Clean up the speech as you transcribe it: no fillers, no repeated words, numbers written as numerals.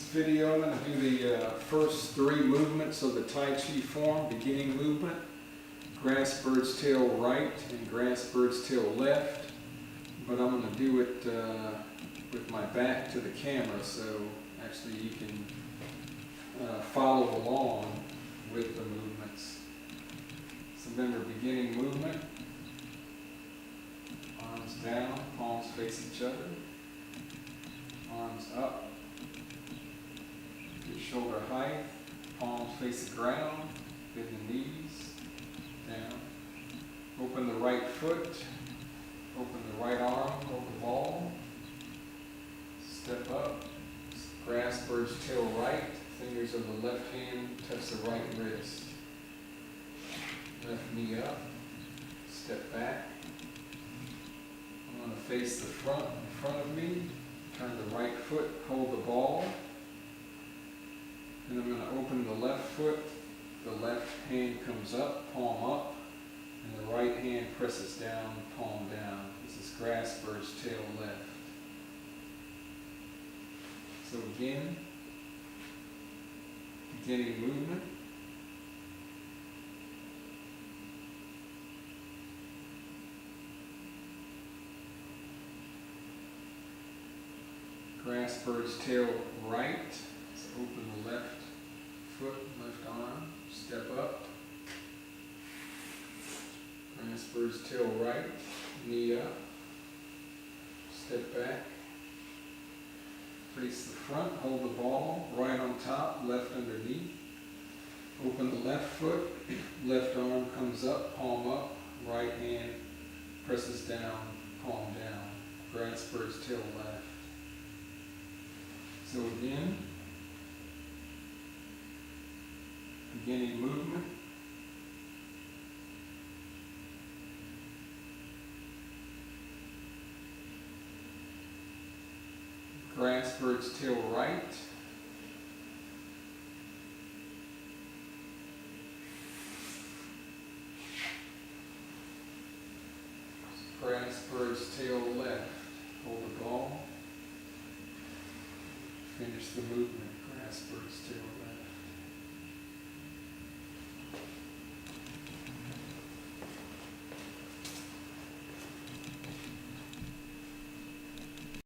video, I'm going to do the first three movements of the Tai Chi form. Beginning movement, grass bird's tail right and grass bird's tail left. But I'm going to do it with my back to the camera, so actually you can follow along with the movements. So remember, beginning movement, arms down, palms face each other, arms up. Your shoulder height, palms face the ground, bend the knees, down. Open the right foot, open the right arm, hold the ball. Step up, grass bird's tail right, fingers of the left hand touch the right wrist. Left knee up, step back. I'm going to face the front in front of me, turn the right foot, hold the ball. And I'm going to open the left foot, the left hand comes up, palm up, and the right hand presses down, palm down. This is grass bird's tail left. So again, beginning movement. Grass bird's tail right. Open the left foot, left arm, step up. Grass bird's tail right, knee up, step back. Face the front, hold the ball, right on top, left underneath. Open the left foot, left arm comes up, palm up, right hand presses down, palm down. Grass bird's tail left. So again, beginning movement. Grass bird's tail right. Grass bird's tail left. Hold the ball. Finish the movement. Grass bird's tail left.